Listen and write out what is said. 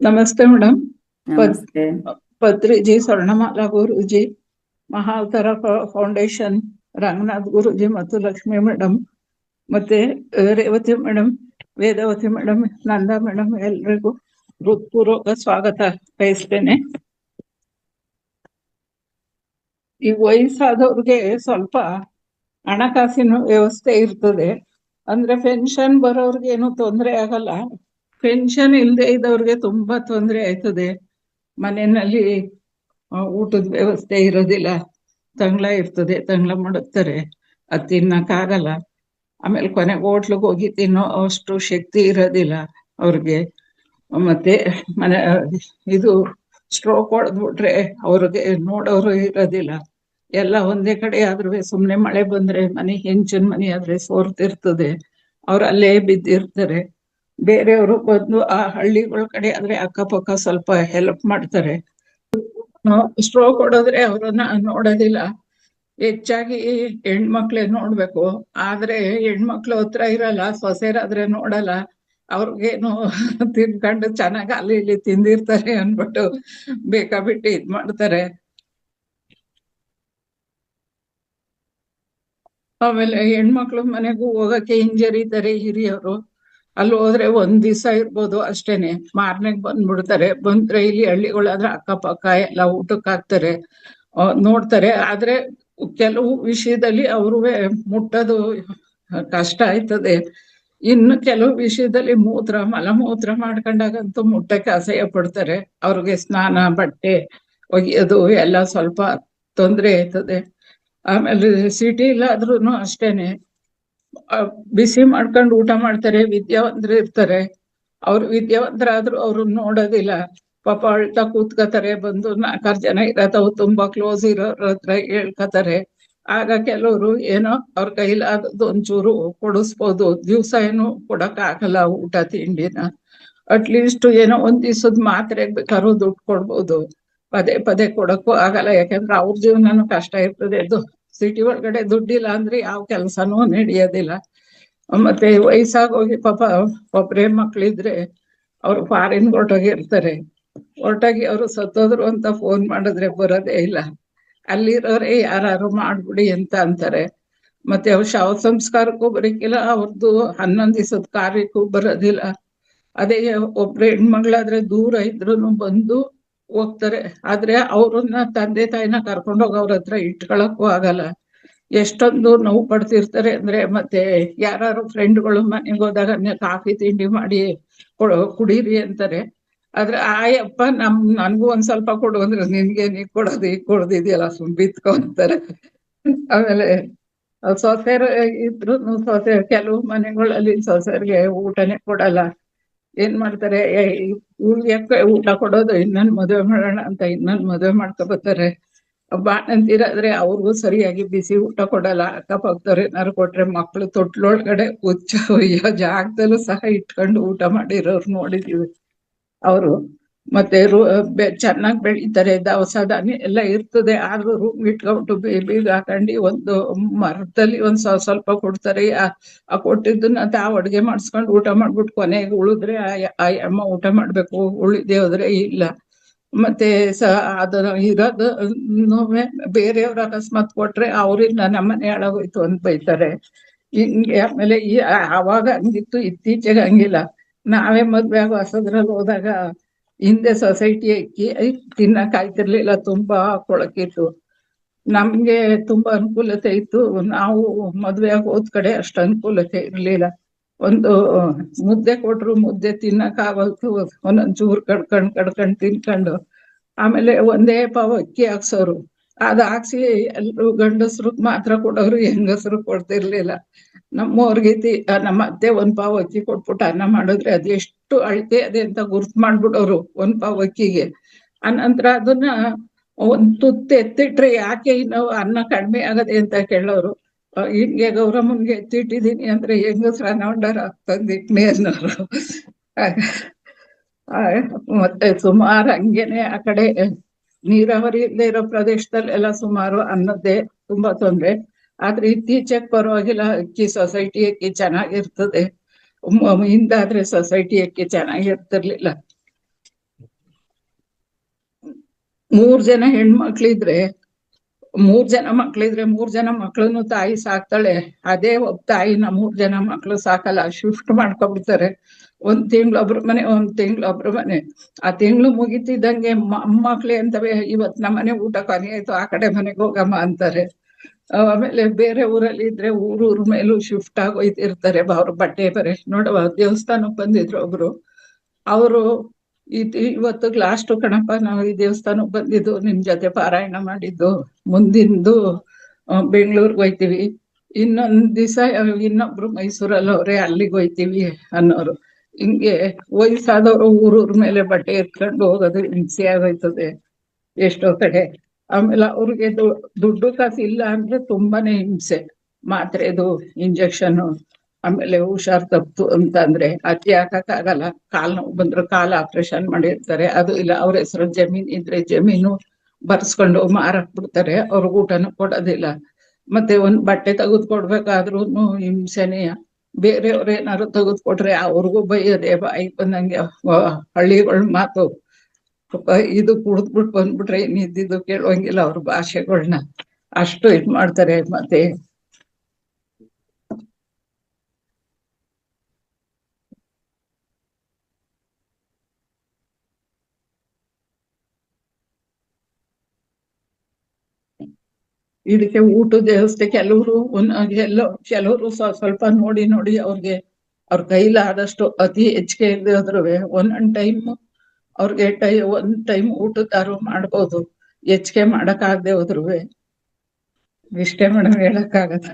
ನಮಸ್ತೆ ಮೇಡಮ್. ನಮಸ್ತೆ. ಪತ್ರಿಜಿ, ಸ್ವರ್ಣಮಾಲಾ ಗುರೂಜಿ, ಮಹಾವತಾರ ಫೌಂಡೇಶನ್, ರಂಗನಾಥ್ ಗುರೂಜಿ ಮತ್ತು ಲಕ್ಷ್ಮಿ ಮೇಡಮ್, ಮತ್ತೆ ರೇವತಿ ಮೇಡಮ್, ವೇದಾವತಿ ಮೇಡಮ್, ನಂದಾ ಮೇಡಮ್, ಎಲ್ರಿಗೂ ಹೃತ್ಪೂರ್ವಕ ಸ್ವಾಗತ ಬಯಸ್ತೇನೆ. ಈ ವಯಸ್ಸಾದವ್ರಿಗೆ ಸ್ವಲ್ಪ ಹಣಕಾಸಿನ ವ್ಯವಸ್ಥೆ ಇರ್ತದೆ. ಅಂದ್ರೆ ಪೆನ್ಷನ್ ಬರೋರ್ಗೆ ಏನು ತೊಂದರೆ ಆಗಲ್ಲ. ಪೆನ್ಷನ್ ಇಲ್ಲದೆ ಇದ್ದವ್ರಿಗೆ ತುಂಬಾ ತೊಂದರೆ ಆಯ್ತದೆ. ಮನೆಯಲ್ಲಿ ಊಟದ ವ್ಯವಸ್ಥೆ ಇರೋದಿಲ್ಲ, ತಂಗ್ಳ ಇರ್ತದೆ, ತಂಗ್ಳ ಮಾಡುತ್ತಾರೆ, ಅದು ತಿನ್ನಕ್ಕಾಗಲ್ಲ. ಆಮೇಲೆ ಕೊನೆಗೆ ಹೋಟ್ಲಿಗೆ ಹೋಗಿ ತಿನ್ನೋ ಅಷ್ಟು ಶಕ್ತಿ ಇರೋದಿಲ್ಲ ಅವ್ರಿಗೆ. ಮತ್ತೆ ಮನೆ ಇದು ಸ್ಟ್ರೋಕ್ ಹೊಡೆದ್ಬಿಟ್ರೆ ಅವ್ರಿಗೆ ನೋಡೋರು ಇರೋದಿಲ್ಲ. ಎಲ್ಲ ಒಂದೇ ಕಡೆ ಆದ್ರೂ ಸುಮ್ನೆ ಮಳೆ ಬಂದ್ರೆ ಮನೆ ಹೆಂಚಿನ ಮನೆ ಆದ್ರೆ ಸೋರ್ತಿರ್ತದೆ, ಅವ್ರು ಅಲ್ಲೇ ಬಿದ್ದಿರ್ತಾರೆ. ಬೇರೆಯವರು ಬಂದು ಆ ಹಳ್ಳಿಗಳ ಕಡೆ ಆದ್ರೆ ಅಕ್ಕಪಕ್ಕ ಸ್ವಲ್ಪ ಹೆಲ್ಪ್ ಮಾಡ್ತಾರೆ. ಸ್ಟ್ರೋಕ್ ಹೊಡೆದ್ರೆ ಅವ್ರನ್ನ ನೋಡೋದಿಲ್ಲ. ಹೆಚ್ಚಾಗಿ ಹೆಣ್ಮಕ್ಳೇ ನೋಡ್ಬೇಕು. ಆದ್ರೆ ಹೆಣ್ಮಕ್ಳು ಹತ್ರ ಇರಲ್ಲ, ಸೊಸೆರಾದ್ರೆ ನೋಡಲ್ಲ. ಅವ್ರಿಗೇನು ತಿನ್ಕೊಂಡು ಚೆನ್ನಾಗಿ ಅಲ್ಲಿ ಇಲ್ಲಿ ತಿಂದಿರ್ತಾರೆ ಅನ್ಬಿಟ್ಟು ಬೇಕಾಬಿಟ್ಟು ಇದ್ ಮಾಡ್ತಾರೆ. ಆಮೇಲೆ ಹೆಣ್ಮಕ್ಳು ಮನೆಗೂ ಹೋಗಕ್ಕೆ ಹಿಂಜರಿತಾರೆ ಹಿರಿಯವರು. ಅಲ್ಲಿ ಹೋದ್ರೆ ಒಂದ್ ದಿವಸ ಇರ್ಬೋದು ಅಷ್ಟೇನೆ, ಮಾರ್ನೆಗ್ ಬಂದ್ಬಿಡ್ತಾರೆ. ಬಂದ್ರೆ ಇಲ್ಲಿ ಹಳ್ಳಿಗಳಾದ್ರೆ ಅಕ್ಕಪಕ್ಕ ಎಲ್ಲ ಊಟಕ್ಕೆ ಹಾಕ್ತಾರೆ, ನೋಡ್ತಾರೆ. ಆದ್ರೆ ಕೆಲವು ವಿಷಯದಲ್ಲಿ ಅವ್ರೂ ಮುಟ್ಟೋದು ಕಷ್ಟ ಆಯ್ತದೆ. ಇನ್ನು ಕೆಲವು ವಿಷಯದಲ್ಲಿ ಮಲಮೂತ್ರ ಮಾಡ್ಕೊಂಡಾಗಂತೂ ಮುಟ್ಟಕ್ಕೆ ಅಸಹ್ಯ ಪಡ್ತಾರೆ. ಅವ್ರಿಗೆ ಸ್ನಾನ, ಬಟ್ಟೆ ಒಗೆಯೋದು ಎಲ್ಲ ಸ್ವಲ್ಪ ತೊಂದರೆ ಆಯ್ತದೆ. ಆಮೇಲೆ ಸಿಟಿ ಇಲ್ಲಾದ್ರೂ ಅಷ್ಟೇನೆ, ಬಿಸಿ ಮಾಡ್ಕೊಂಡು ಊಟ ಮಾಡ್ತಾರೆ. ವಿದ್ಯಾವಂತರು ಇರ್ತಾರೆ, ಅವ್ರು ವಿದ್ಯಾವಂತರಾದ್ರೂ ಅವ್ರು ನೋಡೋದಿಲ್ಲ. ಪಾಪ ಅಳ್ತಾ ಕೂತ್ಕೋತಾರೆ. ಬಂದು 4 ಜನ ಇರತ್ತವು, ತುಂಬಾ ಕ್ಲೋಸ್ ಇರೋರ ಹತ್ರ ಹೇಳ್ಕತಾರೆ. ಆಗ ಕೆಲವರು ಏನೋ ಅವ್ರ ಕೈಲಾದದ್ದು ಒಂಚೂರು ಕೊಡಿಸ್ಬೋದು. ದಿವ್ಸ ಏನು ಕೊಡಕ್ ಆಗಲ್ಲ ಊಟ ತಿಂಡಿನ. ಅಟ್ಲೀಸ್ಟ್ ಏನೋ ಒಂದ್ ದಿವ್ಸದ ಮಾತ್ರೆಗೆ ಬೇಕಾದ್ರೂ ದುಡ್ಡು ಕೊಡ್ಬೋದು, ಪದೇ ಪದೇ ಕೊಡಕ್ಕೂ ಆಗಲ್ಲ. ಯಾಕಂದ್ರೆ ಅವ್ರ ಜೀವನನೂ ಕಷ್ಟ ಇರ್ತದೆ. ಸಿಟಿ ಒಳಗಡೆ ದುಡ್ಡಿಲ್ಲ ಅಂದ್ರೆ ಯಾವ ಕೆಲ್ಸನೂ ನಡೆಯೋದಿಲ್ಲ. ಮತ್ತೆ ವಯಸ್ಸಾಗೋಗಿ ಪಾಪ ಒಬ್ರೇ ಮಕ್ಳಿದ್ರೆ ಅವ್ರು ಫಾರಿನ್ ಹೊರಟೋಗಿರ್ತಾರೆ. ಹೊರಟಾಗಿ ಅವರು ಸತ್ತೋದ್ರು ಅಂತ ಫೋನ್ ಮಾಡಿದ್ರೆ ಬರೋದೇ ಇಲ್ಲ. ಅಲ್ಲಿರೋರೇ ಯಾರು ಮಾಡ್ಬಿಡಿ ಅಂತ ಅಂತಾರೆ. ಮತ್ತೆ ಅವ್ರ ಶವ ಸಂಸ್ಕಾರಕ್ಕೂ ಬರೋಕ್ಕಿಲ್ಲ, ಅವ್ರದ್ದು 11 ದಿವಸದ ಕಾರ್ಯಕ್ಕೂ ಬರೋದಿಲ್ಲ. ಅದೇ ಒಬ್ರು ಹೆಣ್ಮಗಳಾದ್ರೆ ದೂರ ಇದ್ರು ಬಂದು ಹೋಗ್ತಾರೆ. ಆದ್ರೆ ಅವ್ರನ್ನ ತಂದೆ ತಾಯಿನ ಕರ್ಕೊಂಡು ಹೋಗೋವ್ರ ಹತ್ರ ಇಟ್ಕೊಳಕ್ಕೂ ಆಗಲ್ಲ. ಎಷ್ಟೊಂದು ನೋವು ಪಡ್ತಿರ್ತಾರೆ ಅಂದ್ರೆ. ಮತ್ತೆ ಯಾರು ಫ್ರೆಂಡ್ಗಳು ಮನೆಗೆ ಹೋದಾಗ ಕಾಫಿ ತಿಂಡಿ ಮಾಡಿ ಕುಡೀರಿ ಅಂತಾರೆ. ಆದ್ರೆ ಆಯಪ್ಪ ನನ್ಗೂ ಒಂದ್ ಸ್ವಲ್ಪ ಕೊಡು ಅಂದ್ರೆ, ನಿನ್ಗೆ ನೀ ಕೊಡೋದು ಈಗ ಕೊಡ್ದಿದ್ಯಲ್ಲ ಬಿತ್ಕೊ ಅಂತಾರೆ. ಆಮೇಲೆ ಸೊಸೆರು ಇದ್ರು ಕೆಲವು ಮನೆಗಳಲ್ಲಿ ಸೊಸೆರ್ಗೆ ಊಟನೇ ಕೊಡಲ್ಲ. ಏನ್ ಮಾಡ್ತಾರೆ, ಯಾಕೆ ಊಟ ಕೊಡೋದು, ಇನ್ನೊಂದ್ ಮದುವೆ ಮಾಡೋಣ ಅಂತ ಇನ್ನೊಂದ್ ಮದುವೆ ಮಾಡ್ಕೊಬತ್ತಾರೆ. ಬಾಣಂತಿರಾದ್ರೆ ಅವ್ರಿಗೂ ಸರಿಯಾಗಿ ಬಿಸಿ ಊಟ ಕೊಡಲ್ಲ. ಅಕ್ಕಪಕ್ಕದವ್ರು ಏನಾರು ಕೊಟ್ರೆ ಮಕ್ಳು ತೊಟ್ಲೊಳಗಡೆ ಒಯ್ಯೋ ಜಾಗದಲ್ಲೂ ಸಹ ಇಟ್ಕೊಂಡು ಊಟ ಮಾಡಿರೋರು ನೋಡಿದೀವಿ. ಅವರು ಮತ್ತೆ ಚೆನ್ನಾಗಿ ಬೆಳೀತಾರೆ, ದವಸ ಧಾನ್ಯ ಎಲ್ಲ ಇರ್ತದೆ. ಆದ್ರೂ ರೂಮ್ ಇಟ್ಕೊಂಡು ಬೇಬಿಗೆ ಹಾಕೊಂಡು ಒಂದು ಮರದಲ್ಲಿ ಒಂದ್ ಸ್ವಲ್ಪ ಕೊಡ್ತಾರೆ. ಆ ಕೊಟ್ಟಿದ್ದನ್ನ ತಾವು ಅಡ್ಗೆ ಮಾಡಿಸ್ಕೊಂಡು ಊಟ ಮಾಡ್ಬಿಟ್ಟು ಕೊನೆಗೆ ಉಳಿದ್ರೆ ಆ ಅಮ್ಮ ಊಟ ಮಾಡ್ಬೇಕು, ಉಳಿದೇ ಹೋದ್ರೆ ಇಲ್ಲ. ಮತ್ತೆ ಅದನ್ನ ಇರೋದು ಬೇರೆಯವ್ರ ಅಕಸ್ಮಾತ್ ಕೊಟ್ರೆ ಅವ್ರಿಂದ ನಮ್ಮನೆ ಹಾಳಾಗೋಯ್ತು ಅಂತ ಬೈತಾರೆ. ಹಿಂಗೆ ಆಮೇಲೆ ಅವಾಗ ಹಂಗಿತ್ತು, ಇತ್ತೀಚೆಗೆ ಹಂಗಿಲ್ಲ. ನಾವೇ ಮದ್ವೆ ಆಗೋ ಹೊಸದ್ರಲ್ಲಿ ಹೋದಾಗ ಹಿಂದೆ ಸೊಸೈಟಿ ಅಕ್ಕಿ ತಿನ್ನಕ್ ಆಯ್ತಿರ್ಲಿಲ್ಲ, ತುಂಬಾ ಕೊಳಕಿತ್ತು. ನಮ್ಗೆ ತುಂಬಾ ಅನುಕೂಲತೆ ಇತ್ತು. ನಾವು ಮದ್ವೆ ಆಗಿ ಹೋದ್ ಕಡೆ ಅಷ್ಟು ಅನುಕೂಲತೆ ಇರ್ಲಿಲ್ಲ. ಒಂದು ಮುದ್ದೆ ಕೊಟ್ರು ಮುದ್ದೆ ತಿನ್ನಕ್ ಆಗೋಯ್ತು, ಒಂದೊಂದ್ ಚೂರು ಕಡ್ಕೊಂಡ್ ತಿನ್ಕೊಂಡು. ಆಮೇಲೆ ಒಂದೇ ಪಾವ್ ಅಕ್ಕಿ ಹಾಕ್ಸೋರು, ಅದ್ ಹಾಕ್ಸಿ ಎಲ್ರು ಗಂಡಸ್ರು ಮಾತ್ರ ಕೊಡೋರು, ಹೆಂಗಸರು ಕೊಡ್ತಿರ್ಲಿಲ್ಲ. ನಮ್ಮವ್ರಿಗೆ ನಮ್ಮ ಅತ್ತೆ ಒಂದ್ ಪಾವ್ ಅಕ್ಕಿ ಕೊಟ್ಬಿಟ್ಟು ಅನ್ನ ಮಾಡಿದ್ರೆ ಅದು ಎಷ್ಟು ಅಳತೆ ಅದೇ ಅಂತ ಗುರ್ತ್ ಮಾಡ್ಬಿಡೋರು ಒಂದ್ ಪಾವ್ ಅಕ್ಕಿಗೆ. ಅನಂತರ ಅದನ್ನ ಒಂದ್ ತುತ್ತು ಎತ್ತಿಟ್ರೆ ಯಾಕೆ ಇನ್ನು ಅನ್ನ ಕಡಿಮೆ ಆಗದೆ ಅಂತ ಕೇಳೋರು. ಹಿಂಗೆ ಗೌರಮ್ಮನ್ಗೆ ಎತ್ತಿಟ್ಟಿದೀನಿ ಅಂದ್ರೆ ಹೆಂಗಸ್ರ ಅನ್ನೋಂಡಾರ ತಂದಿಟ್ನಿ ಅನ್ನೋರು. ಮತ್ತೆ ಸುಮಾರು ಹಂಗೇನೆ ಆ ಕಡೆ ನೀರಾವರಿ ಇಲ್ಲದೆ ಇರೋ ಪ್ರದೇಶದಲ್ಲೆಲ್ಲ ಸುಮಾರು ಅನ್ನದ್ದೇ ತುಂಬಾ ತೊಂದ್ರೆ. ಆದ್ರೆ ಇತ್ತೀಚೆಗೆ ಪರವಾಗಿಲ್ಲ, ಅಕ್ಕಿ ಸೊಸೈಟಿ ಅಕ್ಕಿ ಚೆನ್ನಾಗಿರ್ತದೆ. ಹಿಂದಾದ್ರೆ ಸೊಸೈಟಿ ಅಕ್ಕಿ ಚೆನ್ನಾಗಿರ್ತಿರ್ಲಿಲ್ಲ. 3 ಜನ ಹೆಣ್ಮಕ್ಳಿದ್ರೆ 3 ಜನ ಮಕ್ಳನ್ನು ತಾಯಿ ಸಾಕ್ತಾಳೆ. ಅದೇ ಒಬ್ಬ ತಾಯಿನ 3 ಜನ ಮಕ್ಳು ಸಾಕಲ್ಲ, ಶಿಫ್ಟ್ ಮಾಡ್ಕೊಂಡ್ಬಿಡ್ತಾರೆ. 1 ತಿಂಗ್ಳು ಒಬ್ರು ಮನೆ ಆ ತಿಂಗ್ಳು ಮುಗಿತಿದ್ದಂಗೆ ಮಕ್ಳೇ ಅಂತವೆ, ಇವತ್ ನಮ್ಮನೆ ಊಟ ಕೊನೆ ಆಯ್ತು, ಆ ಕಡೆ ಮನೆಗೆ ಹೋಗಮ್ಮ ಅಂತಾರೆ. ಆಮೇಲೆ ಬೇರೆ ಊರಲ್ಲಿ ಇದ್ರೆ ಊರ್ ಮೇಲೂ ಶಿಫ್ಟ್ ಆಗೋಯ್ತಿರ್ತಾರೆ. ಅವ್ರ ಬಟ್ಟೆ ಬರೆ ನೋಡುವ ದೇವಸ್ಥಾನಕ್ ಬಂದಿದ್ರು ಒಬ್ರು. ಅವರು ಇವತ್ತು ಲಾಸ್ಟ್ ಕಣಪ್ಪ, ನಾವು ಈ ದೇವಸ್ಥಾನಕ್ ಬಂದಿದ್ದು, ನಿಮ್ ಜೊತೆ ಪಾರಾಯಣ ಮಾಡಿದ್ದು, ಮುಂದಿಂದು ಬೆಂಗಳೂರಿಗೆ ಹೋಯ್ತಿವಿ, ಇನ್ನೊಂದ್ ದಿವಸ ಇನ್ನೊಬ್ರು ಮೈಸೂರಲ್ಲಿ ಅವ್ರೆ, ಅಲ್ಲಿಗೆ ಹೋಯ್ತಿವಿ ಅನ್ನೋರು. ಹಿಂಗೆ ವಯಸ್ಸಾದವರು ಊರೂರ್ ಮೇಲೆ ಬಟ್ಟೆ ಎತ್ಕೊಂಡು ಹೋಗೋದು ಹಿಂಸೆ ಆಗೋಯ್ತದೆ ಎಷ್ಟೋ ಕಡೆ. ಆಮೇಲೆ ಅವ್ರಿಗೆ ದುಡ್ಡು ಕಾಸು ಇಲ್ಲ ಅಂದ್ರೆ ತುಂಬಾನೇ ಹಿಂಸೆ. ಮಾತ್ರೆದು ಇಂಜೆಕ್ಷನ್, ಆಮೇಲೆ ಹುಷಾರ್ ತಪ್ತು ಅಂತಂದ್ರೆ ಅಕ್ಕಿ ಹಾಕಕ್ಕಾಗಲ್ಲ. ಕಾಲ್ ನೋವು ಬಂದ್ರೆ ಕಾಲ್ ಆಪರೇಷನ್ ಮಾಡಿರ್ತಾರೆ, ಅದು ಇಲ್ಲ. ಅವ್ರ ಹೆಸರು ಜಮೀನ್ ಇದ್ರೆ ಜಮೀನು ಬರ್ಸ್ಕೊಂಡು ಮಾರಕ್ ಬಿಡ್ತಾರೆ, ಅವ್ರಿಗೆ ಊಟನೂ ಕೊಡೋದಿಲ್ಲ. ಮತ್ತೆ ಒಂದ್ ಬಟ್ಟೆ ತೆಗೆದುಕೊಡ್ಬೇಕಾದ್ರೂ ಹಿಂಸೆನೆಯ. ಬೇರೆಯವ್ರ ಏನಾದ್ರು ತೆಗೆದುಕೊಟ್ರೆ ಅವ್ರಿಗೂ ಬೈಯೋದೆ, ಬಾಯಿ ಬಂದಂಗೆ ಹಳ್ಳಿಗಳ ಮಾತು. ಇದು ಕುಡಿದ್ಬಿಟ್ಟು ಬಂದ್ಬಿಟ್ರೆ ಇನ್ನಿದ್ದು ಕೇಳುವಂಗಿಲ್ಲ ಅವ್ರ ಭಾಷೆಗಳನ್ನ, ಅಷ್ಟು ಇದ್ ಮಾಡ್ತಾರೆ. ಮತ್ತೆ ಇದಕ್ಕೆ ಊಟದ ವ್ಯವಸ್ಥೆ ಕೆಲವರು ಸ್ವಲ್ಪ ನೋಡಿ ನೋಡಿ ಅವ್ರಿಗೆ ಅವ್ರ ಕೈಲಾದಷ್ಟು ಅತಿ ಹೆಚ್ಚಿಗೆ ಇಲ್ಲದೆ ಹೋದ್ರು ಒಂದೊಂದ್ ಒಂದ್ ಟೈಮ್ ಊಟದಾರು ಮಾಡ್ಬೋದು, ಹೆಚ್ಚಿಗೆ ಮಾಡಕ್ ಆಗದೆ ಹೋದ್ರು. ಇಷ್ಟೇ ಮೇಡಮ್ ಹೇಳಕ್ ಆಗತ್ತ.